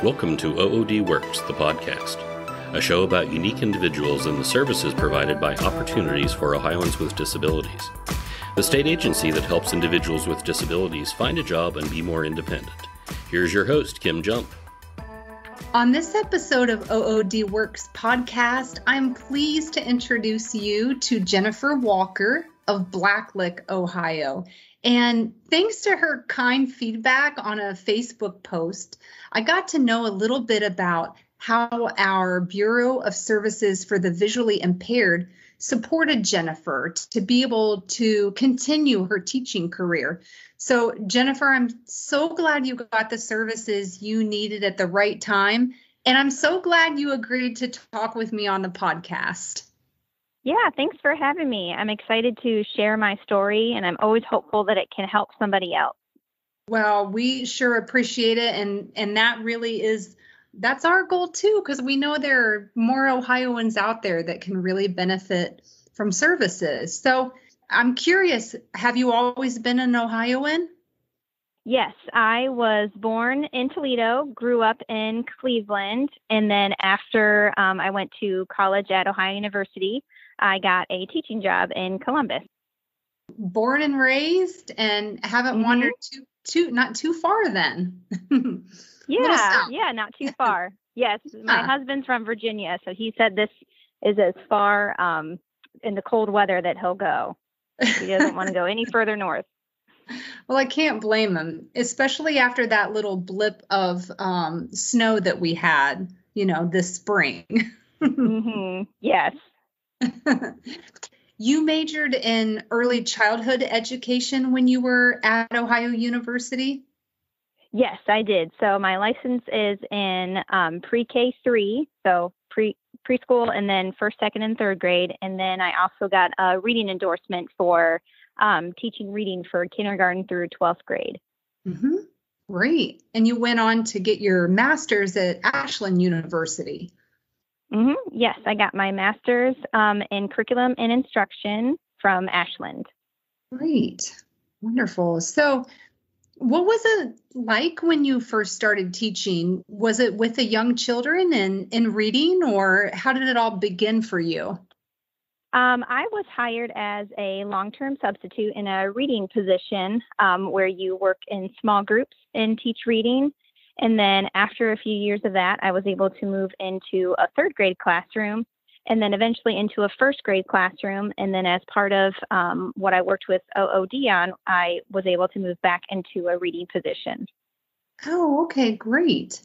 Welcome to OOD Works, the podcast, a show about unique individuals and the services provided by Opportunities for Ohioans with Disabilities, the state agency that helps individuals with disabilities find a job and be more independent. Here's your host, Kim Jump. On this episode of OOD Works podcast, I'm pleased to introduce you to Jennifer Walker of Blacklick, Ohio. And thanks to her kind feedback on a Facebook post, I got to know a little bit about how our Bureau of Services for the Visually Impaired supported Jennifer to be able to continue her teaching career. So, Jennifer, I'm so glad you got the services you needed at the right time. And I'm so glad you agreed to talk with me on the podcast. Yeah, thanks for having me. I'm excited to share my story, and I'm always hopeful that it can help somebody else. Well, we sure appreciate it. And that really that's our goal too, because we know there are more Ohioans out there that can really benefit from services. So I'm curious, have you always been an Ohioan? Yes, I was born in Toledo, grew up in Cleveland, and then after I went to college at Ohio University, I got a teaching job in Columbus. Born and raised, and haven't wandered not too far then. Yeah, not too far. Yes, my husband's from Virginia, so he said this is as far in the cold weather that he'll go. He doesn't want to go any further north. Well, I can't blame him, especially after that little blip of snow that we had, this spring. Yes. You majored in early childhood education when you were at Ohio University? Yes, I did. So my license is in pre-K 3, so preschool, and then first, second, and third grade. And then I also got a reading endorsement for teaching reading for kindergarten through 12th grade. Mm-hmm. Great. And you went on to get your master's at Ashland University. Yes, I got my master's in curriculum and instruction from Ashland. Great. Wonderful. So what was it like when you first started teaching? Was it with the young children and in reading, or how did it all begin for you? I was hired as a long-term substitute in a reading position where you work in small groups and teach reading. And then after a few years of that, I was able to move into a third grade classroom and then eventually into a first grade classroom. And then as part of what I worked with OOD on, I was able to move back into a reading position. Oh, okay, great.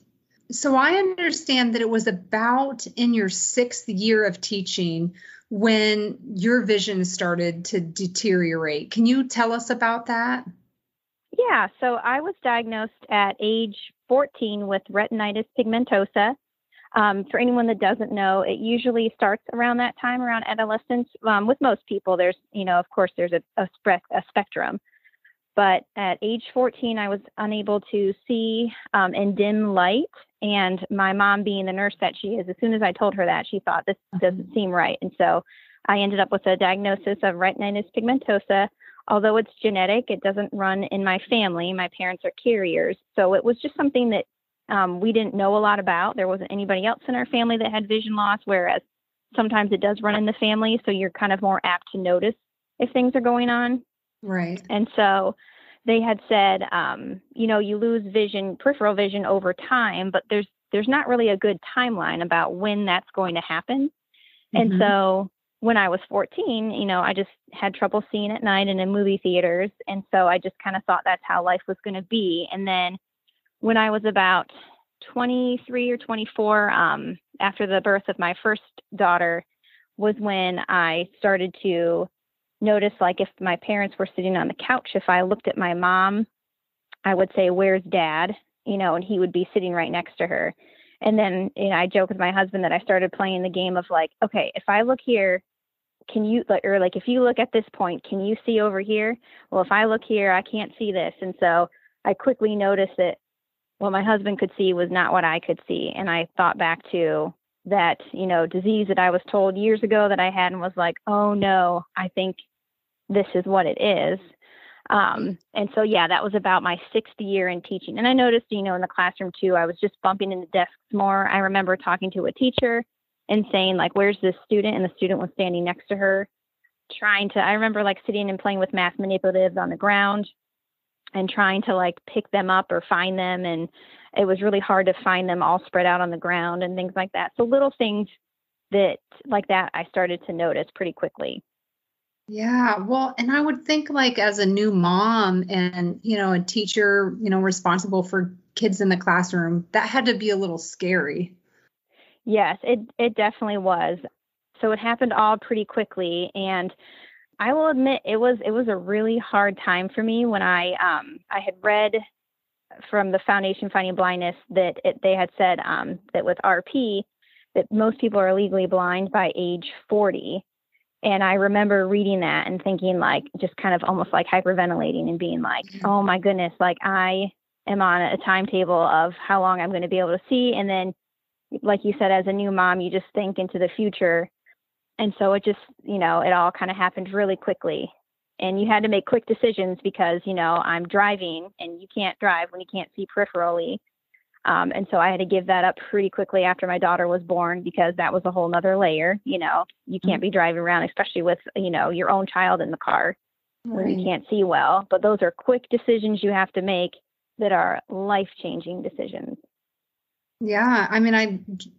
So I understand that it was about in your 6th year of teaching when your vision started to deteriorate. Can you tell us about that? Yeah, so I was diagnosed at age 14 with retinitis pigmentosa. For anyone that doesn't know, it usually starts around that time, around adolescence. With most people, there's, of course, there's a spectrum. But at age 14, I was unable to see in dim light. And my mom, being the nurse that she is, as soon as I told her that, she thought, this doesn't seem right. And so I ended up with a diagnosis of retinitis pigmentosa. Although it's genetic, it doesn't run in my family. My parents are carriers. So it was just something that we didn't know a lot about. There wasn't anybody else in our family that had vision loss, whereas sometimes it does run in the family. So you're kind of more apt to notice if things are going on. Right. And so they had said, you lose vision, peripheral vision over time, but there's not really a good timeline about when that's going to happen. And so when I was 14, I just had trouble seeing at night and in movie theaters. And so I just kind of thought that's how life was going to be. And then when I was about 23 or 24, after the birth of my first daughter, was when I started to notice, like, if my parents were sitting on the couch, if I looked at my mom, I would say, "Where's Dad?" And he would be sitting right next to her. And then I joke with my husband that I started playing the game of like, okay, if I look here, can you, or like, if you look at this point, can you see over here? Well, if I look here, I can't see this. And so I quickly noticed that what my husband could see was not what I could see. And I thought back to that, disease that I was told years ago that I had, and was like, oh no, I think this is what it is. And so, yeah, that was about my 6th year in teaching. And I noticed, in the classroom too, I was just bumping into desks more. I remember talking to a teacher and saying, like, where's this student? And the student was standing next to her I remember like sitting and playing with math manipulatives on the ground and trying to like pick them up or find them. And it was really hard to find them all spread out on the ground and things like that. So little things like that, I started to notice pretty quickly. Yeah, well, and I would think like as a new mom and, a teacher, responsible for kids in the classroom, that had to be a little scary. Yes, it definitely was. So it happened all pretty quickly. And I will admit it was a really hard time for me when I had read from the Foundation Fighting Blindness that they had said that with RP, that most people are legally blind by age 40. And I remember reading that and thinking like, just kind of almost like hyperventilating and being like, oh my goodness, like I am on a timetable of how long I'm going to be able to see. And then, like you said, as a new mom, you just think into the future. And so it just, it all kind of happened really quickly. And you had to make quick decisions because, I'm driving and you can't drive when you can't see peripherally. And so I had to give that up pretty quickly after my daughter was born because that was a whole nother layer. You can't be driving around, especially with, your own child in the car when you can't see well. But those are quick decisions you have to make that are life-changing decisions. Yeah. I mean,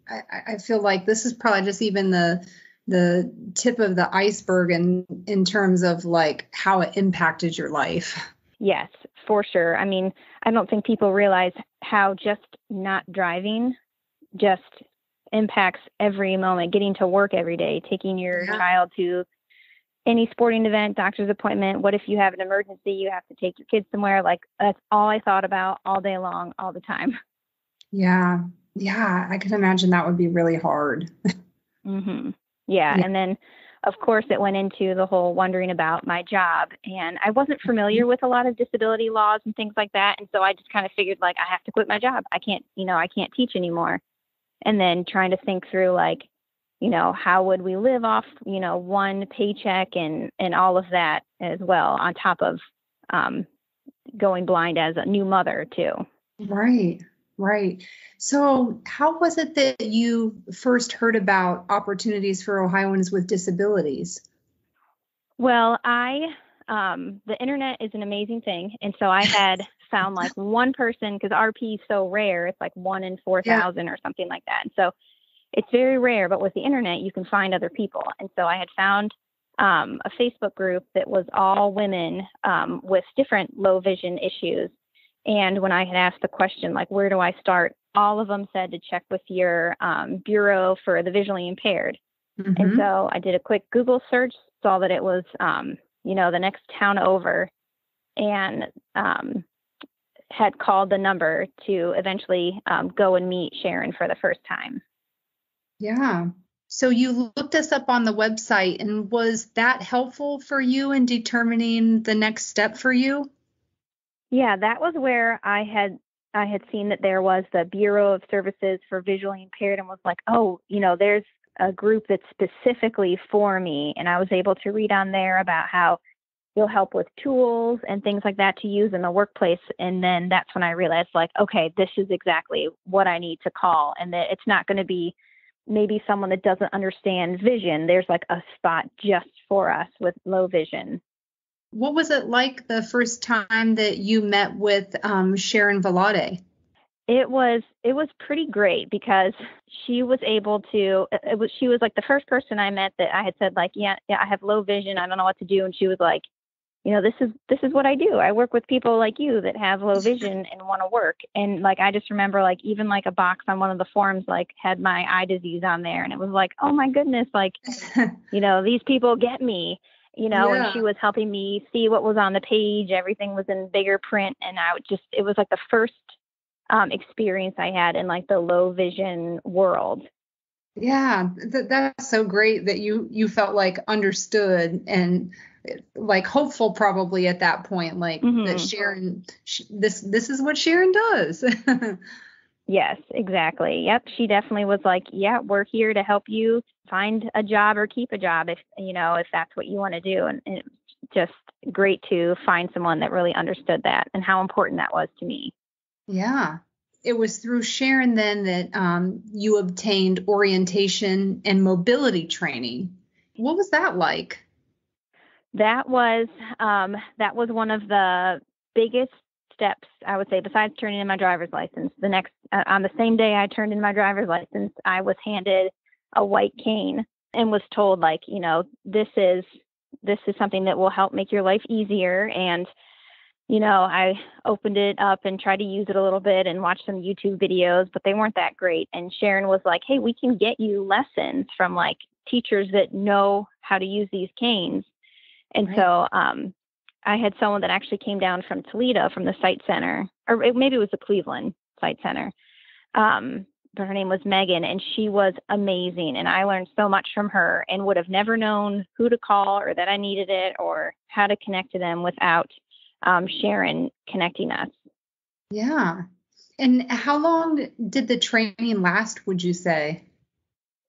I feel like this is probably just even the tip of the iceberg in terms of like how it impacted your life. Yes, for sure. I mean, I don't think people realize how just not driving just impacts every moment, getting to work every day, taking your child to any sporting event, doctor's appointment. What if you have an emergency, you have to take your kids somewhere? Like that's all I thought about all day long, all the time. Yeah. Yeah. I can imagine that would be really hard. Mm-hmm. Yeah. And then, of course, it went into the whole wondering about my job. And I wasn't familiar with a lot of disability laws and things like that. And so I just kind of figured like, I have to quit my job. I can't teach anymore. And then trying to think through like, how would we live off, one paycheck and all of that as well, on top of going blind as a new mother too. Right. Right. So how was it that you first heard about opportunities for Ohioans with disabilities? Well, the internet is an amazing thing. And so I had found like one person, because RP is so rare, it's like 1 in 4,000 or something like that. And so it's very rare, but with the internet, you can find other people. And so I had found a Facebook group that was all women with different low vision issues. And when I had asked the question, like, where do I start? All of them said to check with your Bureau for the Visually Impaired. Mm-hmm. And so I did a quick Google search, saw that it was, the next town over, and had called the number to eventually go and meet Sharon for the first time. Yeah. So you looked us up on the website, and was that helpful for you in determining the next step for you? Yeah, that was where I had seen that there was the Bureau of Services for Visually Impaired, and was like, oh, there's a group that's specifically for me. And I was able to read on there about how you'll help with tools and things like that to use in the workplace. And then that's when I realized, like, okay, this is exactly what I need to call, and that it's not going to be maybe someone that doesn't understand vision. There's like a spot just for us with low vision. What was it like the first time that you met with Sharon Valade? It was pretty great because she was able to, she was like the first person I met that I had said like, yeah, I have low vision. I don't know what to do. And she was like, this is what I do. I work with people like you that have low vision and want to work. And like, I just remember like, even like a box on one of the forms, like had my eye disease on there. And it was like, oh my goodness, like, these people get me. And she was helping me see what was on the page. Everything was in bigger print. And it was like the first experience I had in like the low vision world. Yeah, that's so great that you felt like understood and like hopeful probably at that point, like that Sharon, this is what Sharon does. Yes, exactly. Yep. She definitely was like, yeah, we're here to help you find a job or keep a job if that's what you want to do. And just great to find someone that really understood that and how important that was to me. Yeah. It was through Sharon then that you obtained orientation and mobility training. What was that like? That was one of the biggest steps, I would say, besides turning in my driver's license. The next, on the same day I turned in my driver's license, I was handed a white cane and was told, like, you know, this is something that will help make your life easier. And, you know, I opened it up and tried to use it a little bit and watched some YouTube videos, but they weren't that great. And Sharon was like, hey, we can get you lessons from like teachers that know how to use these canes. And Right. so I had someone that actually came down from Toledo from the site center, or maybe it was the Cleveland site center. But her name was Megan, and she was amazing. And I learned so much from her and would have never known who to call or that I needed it or how to connect to them without Sharon connecting us. Yeah. And how long did the training last, would you say?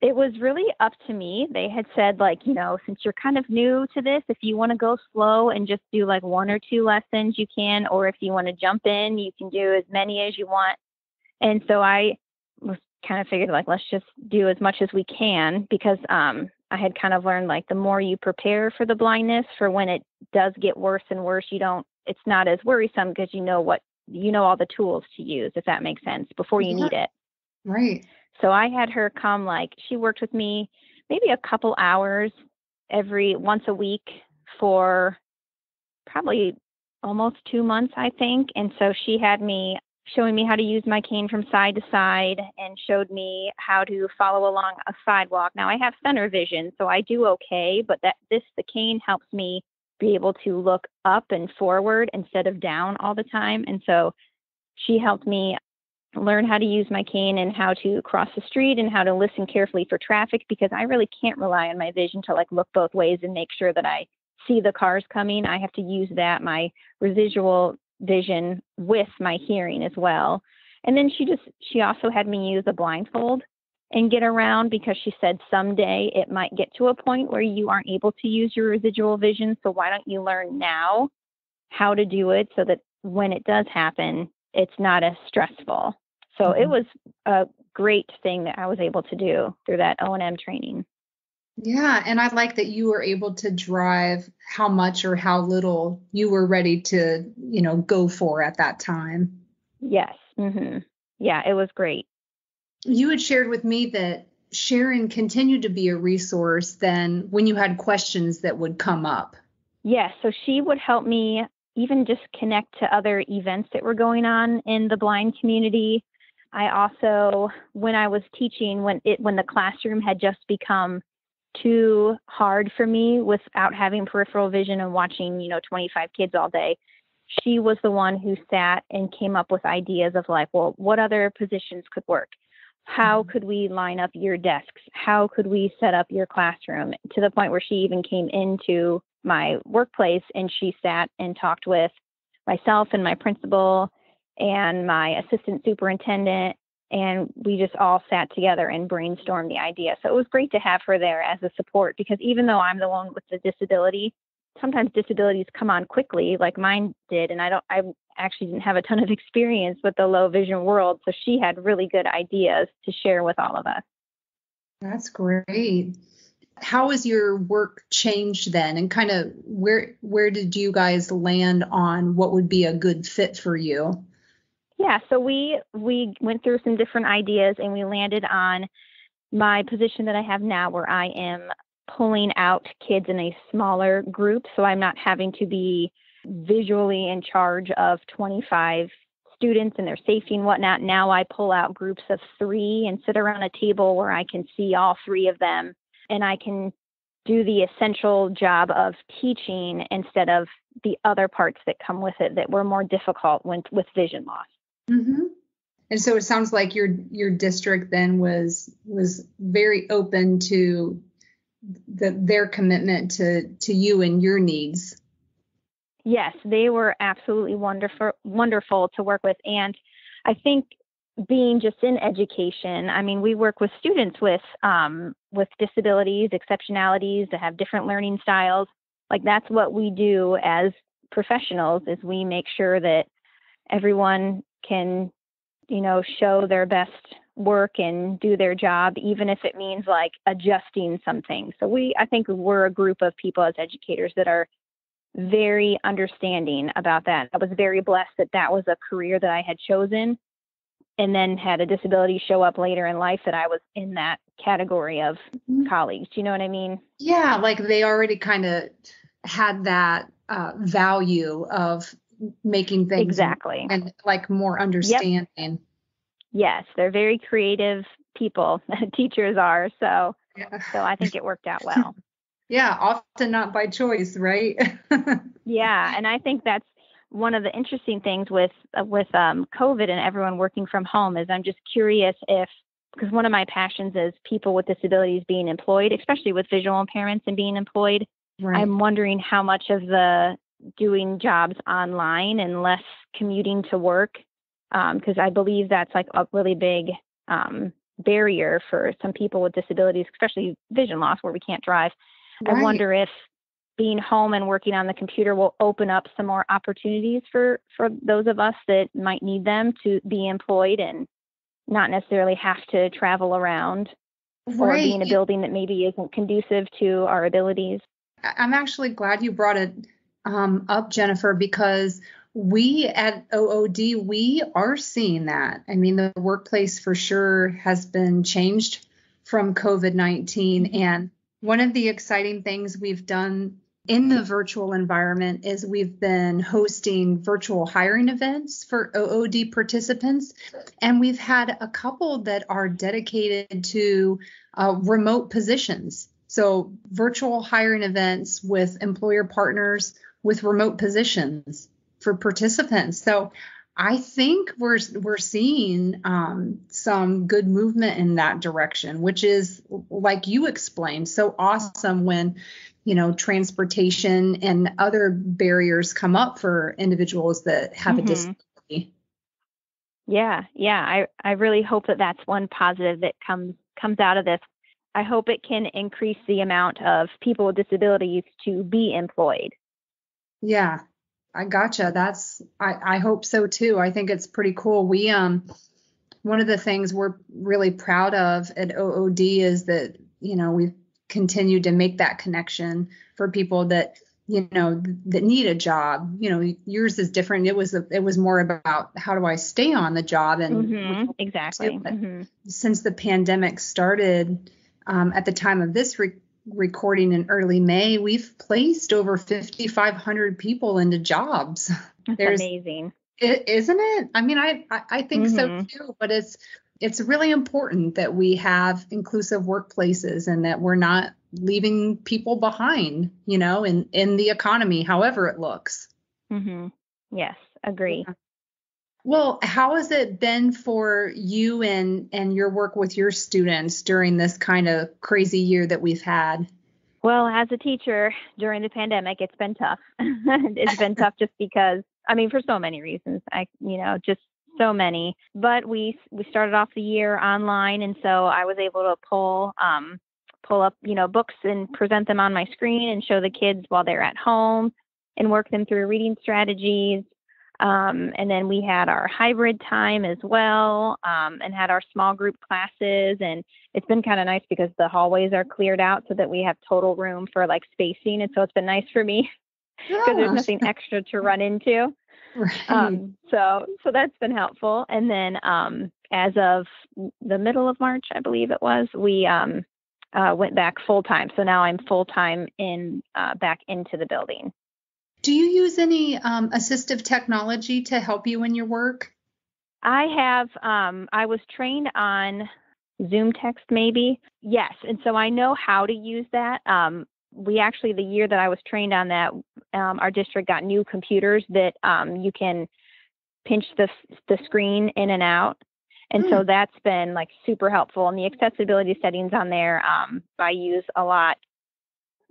It was really up to me. They had said, like, you know, since you're kind of new to this, if you want to go slow and just do like 1 or 2 lessons, you can, or if you want to jump in, you can do as many as you want. And so I was kind of figured, like, let's just do as much as we can, because I had kind of learned, like, the more you prepare for the blindness, for when it does get worse and worse, it's not as worrisome because you know all the tools to use, if that makes sense, before you need it. Right. So I had her come, like, she worked with me maybe a couple hours once a week for probably almost 2 months, I think. And so she had me showing me how to use my cane from side to side and showed me how to follow along a sidewalk. Now I have center vision, so I do okay, but the cane helps me be able to look up and forward instead of down all the time. And so she helped me learn how to use my cane and how to cross the street and how to listen carefully for traffic, because I really can't rely on my vision to like look both ways and make sure that I see the cars coming. I have to use my residual vision with my hearing as well. And then she also had me use a blindfold and get around, because she said someday it might get to a point where you aren't able to use your residual vision. So why don't you learn now how to do it so that when it does happen, it's not as stressful. So It was a great thing that I was able to do through that O&M training. Yeah. And I like that you were able to drive how much or how little you were ready to, go for at that time. Yes. Mm-hmm. Yeah, it was great. You had shared with me that Sharon continued to be a resource then when you had questions that would come up. Yes. So she would help me even just connect to other events that were going on in the blind community. I also, when I was teaching, when the classroom had just become too hard for me without having peripheral vision and watching, 25 kids all day, she was the one who sat and came up with ideas of like, well, what other positions could work? How could we line up your desks? How could we set up your classroom? To the point where she even came into my workplace and she sat and talked with myself and my principal and my assistant superintendent, and we just all sat together and brainstormed the idea. So it was great to have her there as a support, because even though I'm the one with the disability, sometimes disabilities come on quickly like mine did, and I actually didn't have a ton of experience with the low vision world, so she had really good ideas to share with all of us. That's great. How has your work changed then, and kind of where did you guys land on what would be a good fit for you? Yeah, so we went through some different ideas and we landed on my position that I have now, where I am pulling out kids in a smaller group. So I'm not having to be visually in charge of 25 students and their safety and whatnot. Now I pull out groups of 3 and sit around a table where I can see all 3 of them, and I can do the essential job of teaching instead of the other parts that come with it that were more difficult with vision loss. Mm-hmm. And so it sounds like your district then was very open to their commitment to you and your needs. Yes, they were absolutely wonderful to work with. And I think being just in education, I mean, we work with students with disabilities, exceptionalities that have different learning styles. Like that's what we do as professionals, is we make sure that everyone can, show their best work and do their job, even if it means like adjusting some things. So I think we're a group of people as educators that are very understanding about that. I was very blessed that was a career that I had chosen, and then had a disability show up later in life that I was in that category of colleagues. Do you know what I mean? Yeah, like they already kind of had that value of making things exactly, and like more understanding. Yep. Yes, they're very creative people. Teachers are. So I think it worked out well. Yeah, often not by choice, right? Yeah, and I think that's one of the interesting things with COVID and everyone working from home is I'm just curious because one of my passions is people with disabilities being employed, especially with visual impairments and being employed. Right. I'm wondering how much of the doing jobs online and less commuting to work, because I believe that's like a really big barrier for some people with disabilities, especially vision loss where we can't drive. Right. I wonder if being home and working on the computer will open up some more opportunities for those of us that might need them to be employed and not necessarily have to travel around or be in a building that maybe isn't conducive to our abilities. I'm actually glad you brought it up, Jennifer, because we at OOD, we are seeing that. I mean, the workplace for sure has been changed from COVID-19. And one of the exciting things we've done in the virtual environment is we've been hosting virtual hiring events for OOD participants. And we've had a couple that are dedicated to remote positions. So virtual hiring events with employer partners with remote positions for participants. So I think we're seeing some good movement in that direction, which is, like you explained, so awesome when, transportation and other barriers come up for individuals that have a disability. Yeah. I really hope that that's one positive that comes out of this. I hope it can increase the amount of people with disabilities to be employed. Yeah, I gotcha. I hope so too. I think it's pretty cool. We, one of the things we're really proud of at OOD is that, we've continued to make that connection for people that, that need a job. Yours is different. It was more about how do I stay on the job? And exactly. Since the pandemic started, at the time of this recording in early May, we've placed over 5,500 people into jobs. That's amazing. Isn't it? I mean, I think so too, but it's really important that we have inclusive workplaces and that we're not leaving people behind, in the economy, however it looks. Yes, agree. Yeah. Well, how has it been for you and your work with your students during this kind of crazy year that we've had? Well, as a teacher during the pandemic, it's been tough. It's been tough just because, for so many reasons, just so many. But we started off the year online, and so I was able to pull up, books and present them on my screen and show the kids while they're at home and work them through reading strategies. And then we had our hybrid time as well, and had our small group classes. And it's been kind of nice because the hallways are cleared out so that we have total room for like spacing. And so it's been nice for me because there's nothing extra to run into. Right. So that's been helpful. And then as of the middle of March, I believe it was, we went back full time. So now I'm full time back into the building. Do you use any assistive technology to help you in your work? I have. I was trained on Zoom text, maybe. Yes. And so I know how to use that. We actually, the year that I was trained on that, our district got new computers that you can pinch the screen in and out. And so that's been like super helpful. And the accessibility settings on there, I use a lot.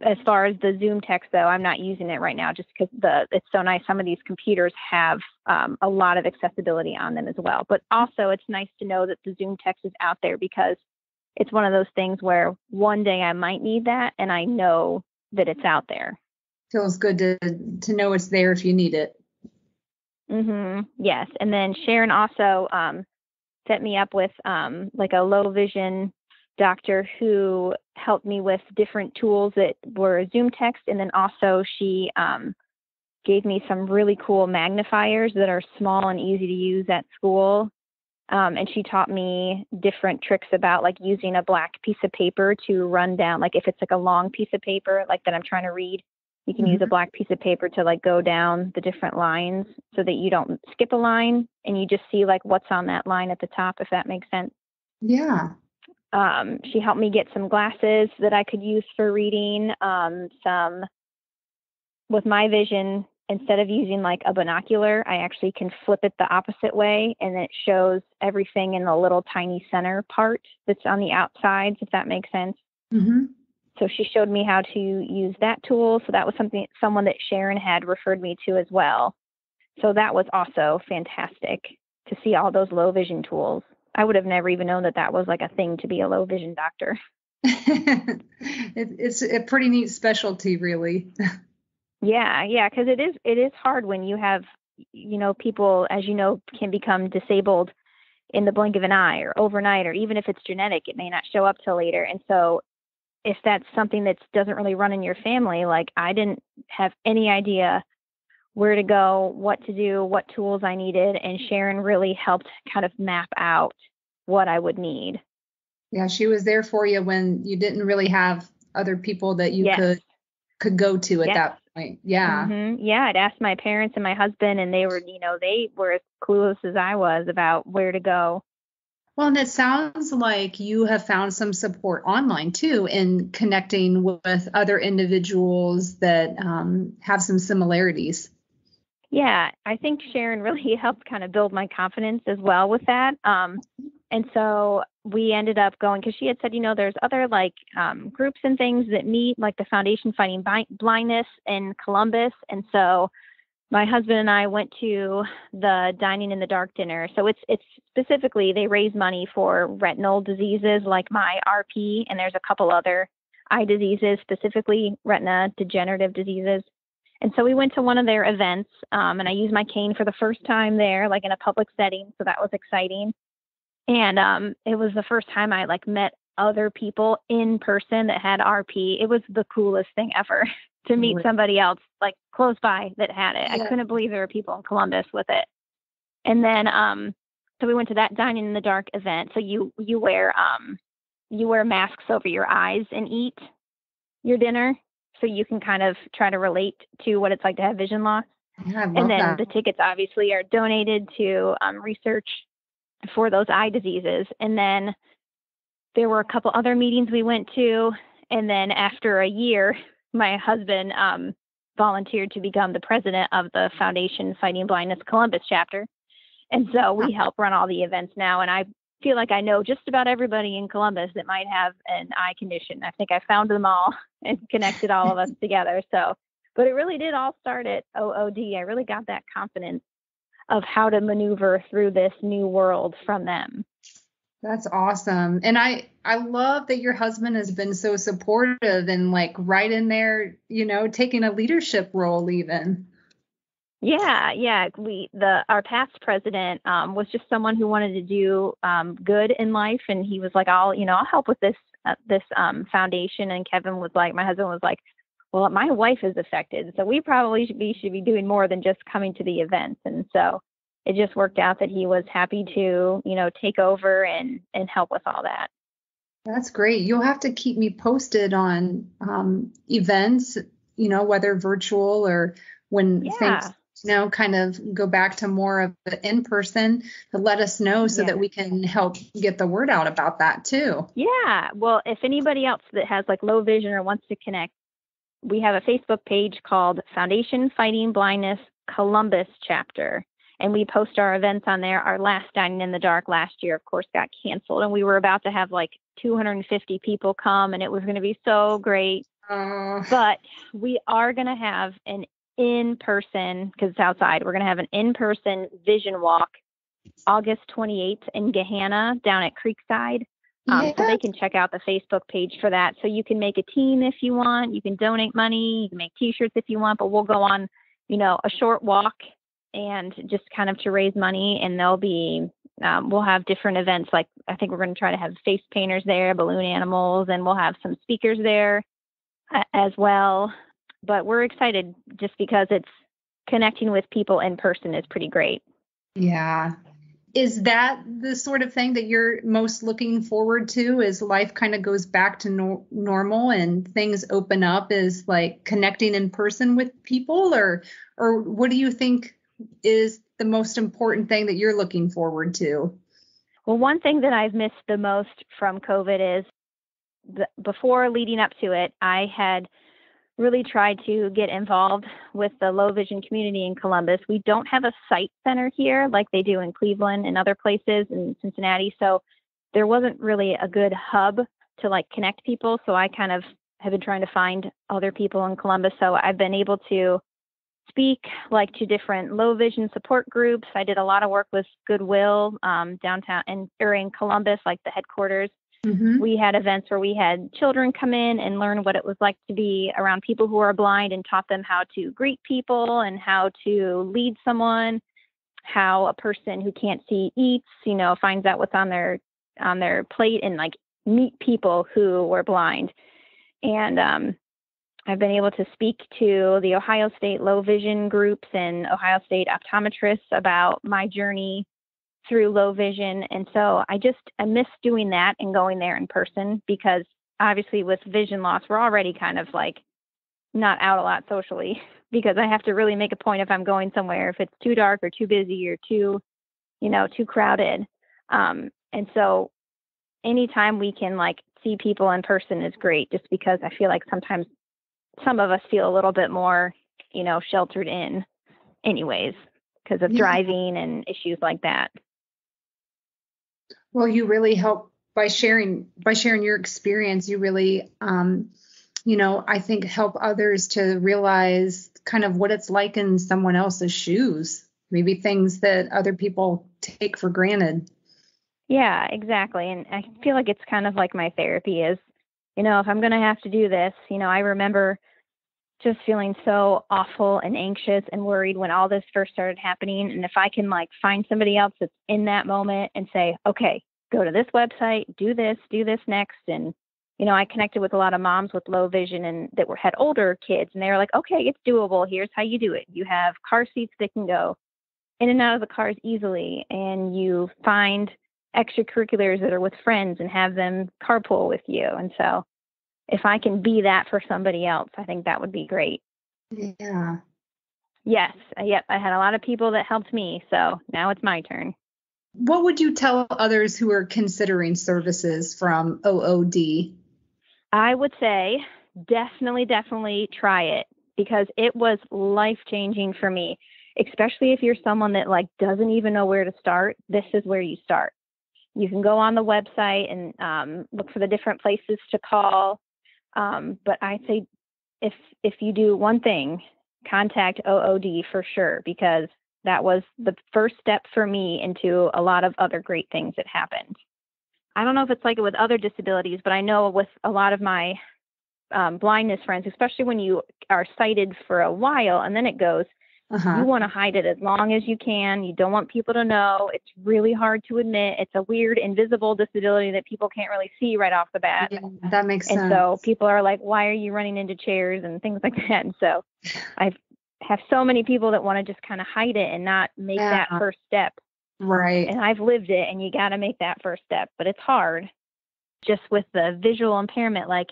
As far as the Zoom text, though, I'm not using it right now just because it's so nice. Some of these computers have a lot of accessibility on them as well. But also, it's nice to know that the Zoom text is out there because it's one of those things where one day I might need that, and I know that it's out there. Feels good to know it's there if you need it. Yes. And then Sharon also set me up with like a low vision doctor who helped me with different tools that were Zoom text. And then also she gave me some really cool magnifiers that are small and easy to use at school. And she taught me different tricks about like using a black piece of paper to run down, like if it's like a long piece of paper, like that I'm trying to read, you can use a black piece of paper to like go down the different lines so that you don't skip a line and you just see like what's on that line at the top, if that makes sense. Yeah. She helped me get some glasses that I could use for reading, with my vision. Instead of using like a binocular, I actually can flip it the opposite way and it shows everything in the little tiny center part that's on the outsides, if that makes sense. So she showed me how to use that tool. So that was someone that Sharon had referred me to as well. So that was also fantastic to see all those low vision tools. I would have never even known that that was like a thing to be a low vision doctor. It's a pretty neat specialty, really. Yeah, because it is hard when you have, people, as you know, can become disabled in the blink of an eye or overnight, or even if it's genetic, it may not show up till later. And so if that's something that doesn't really run in your family, like I didn't have any idea where to go, what to do, what tools I needed. And Sharon really helped kind of map out what I would need. Yeah, she was there for you when you didn't really have other people that you could go to at that point. Yeah. Yeah, I'd asked my parents and my husband, and they were as clueless as I was about where to go. Well, and it sounds like you have found some support online too in connecting with other individuals that have some similarities. Yeah, I think Sharon really helped kind of build my confidence as well with that. And so we ended up going, because she had said, there's other like groups and things that meet, like the Foundation Fighting Blindness in Columbus. And so my husband and I went to the Dining in the Dark dinner. So it's specifically, they raise money for retinal diseases like my RP, and there's a couple other eye diseases, specifically retina degenerative diseases. And so we went to one of their events, and I used my cane for the first time there, like in a public setting. So that was exciting. And it was the first time I like met other people in person that had RP. It was the coolest thing ever to meet somebody else like close by that had it. Yeah. I couldn't believe there were people in Columbus with it. And then so we went to that Dining in the Dark event. So you wear masks over your eyes and eat your dinner, so you can kind of try to relate to what it's like to have vision loss. Yeah, and then the tickets obviously are donated to research for those eye diseases. And then there were a couple other meetings we went to. And then after a year, my husband volunteered to become the president of the Foundation Fighting Blindness Columbus chapter. And so we help run all the events now. And I feel like I know just about everybody in Columbus that might have an eye condition. I think I found them all and connected all of us together. So, but it really did all start at OOD. I really got that confidence of how to maneuver through this new world from them. That's awesome. And I love that your husband has been so supportive and like right in there, taking a leadership role even. Yeah. Our past president was just someone who wanted to do good in life, and he was like, I'll help with this foundation. And Kevin was like, my husband was like, well, my wife is affected, so we probably should be doing more than just coming to the events. And so it just worked out that he was happy to, take over and help with all that. That's great. You'll have to keep me posted on events, whether virtual or when things, kind of go back to more of the in-person, to let us know so that we can help get the word out about that too. Yeah. Well, if anybody else that has like low vision or wants to connect, we have a Facebook page called Foundation Fighting Blindness Columbus chapter. And we post our events on there. Our last Dining in the Dark last year, of course, got canceled. And we were about to have like 250 people come, and it was going to be so great. But we are going to have an in-person, because it's outside, we're going to have an in-person vision walk August 28th in Gahanna down at Creekside. So they can check out the Facebook page for that. So you can make a team if you want. You can donate money. You can make T-shirts if you want. But we'll go on, a short walk and just kind of to raise money. And there'll be, we'll have different events. Like I think we're going to try to have face painters there, balloon animals, and we'll have some speakers there as well. But we're excited just because it's connecting with people in person is pretty great. Yeah. Is that the sort of thing that you're most looking forward to as life kind of goes back to normal and things open up, is like connecting in person with people, or what do you think is the most important thing that you're looking forward to? Well, one thing that I've missed the most from COVID is before leading up to it, I had really tried to get involved with the low vision community in Columbus. We don't have a sight center here like they do in Cleveland and other places in Cincinnati. So there wasn't really a good hub to like connect people. So I kind of have been trying to find other people in Columbus. So I've been able to speak like to different low vision support groups. I did a lot of work with Goodwill downtown or in Columbus, like the headquarters. Mm-hmm. We had events where we had children come in and learn what it was like to be around people who are blind, and taught them how to greet people and how to lead someone, how a person who can't see eats, finds out what's on their plate, and like meet people who were blind. And I've been able to speak to the Ohio State low vision groups and Ohio State optometrists about my journey through low vision. And so I miss doing that and going there in person, because obviously with vision loss, we're already kind of like not out a lot socially, because I have to really make a point if I'm going somewhere, if it's too dark or too busy or too crowded. And so anytime we can like see people in person is great, just because I feel like sometimes some of us feel a little bit more, sheltered in anyways, because of driving and issues like that. Well, you really help by sharing your experience. You really, I think help others to realize kind of what it's like in someone else's shoes, maybe things that other people take for granted. Yeah, exactly. And I feel like it's kind of like my therapy is, if I'm going to have to do this, I remember just feeling so awful and anxious and worried when all this first started happening. And if I can like find somebody else that's in that moment and say, okay, go to this website, do this next. And, I connected with a lot of moms with low vision and that had older kids, and they were like, okay, it's doable. Here's how you do it. You have car seats that can go in and out of the cars easily. And you find extracurriculars that are with friends and have them carpool with you. And so if I can be that for somebody else, I think that would be great. Yeah. Yes. Yep. I had a lot of people that helped me. So now it's my turn. What would you tell others who are considering services from OOD? I would say definitely try it, because it was life-changing for me, especially if you're someone that like doesn't even know where to start. This is where you start. You can go on the website and look for the different places to call. But I'd say if you do one thing, contact OOD for sure, because that was the first step for me into a lot of other great things that happened. I don't know if it's like it with other disabilities, but I know with a lot of my blindness friends, especially when you are sighted for a while and then it goes, you want to hide it as long as you can. You don't want people to know. It's really hard to admit. It's a weird, invisible disability that people can't really see right off the bat. Yeah, that makes sense. And so people are like, why are you running into chairs and things like that? And so I have so many people that want to just kind of hide it and not make that first step. Right. And I've lived it, and you got to make that first step, but it's hard. Just with the visual impairment, like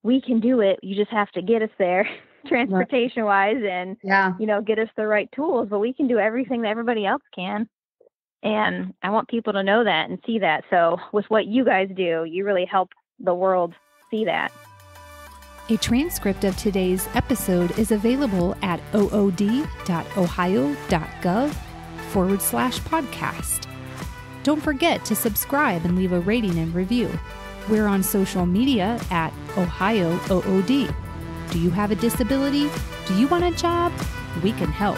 we can do it. You just have to get us there. Transportation wise and, get us the right tools, but we can do everything that everybody else can. And I want people to know that and see that. So with what you guys do, you really help the world see that. A transcript of today's episode is available at ood.ohio.gov/podcast. Don't forget to subscribe and leave a rating and review. We're on social media at Ohio OOD. Do you have a disability? Do you want a job? We can help.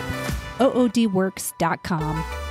oodworks.com.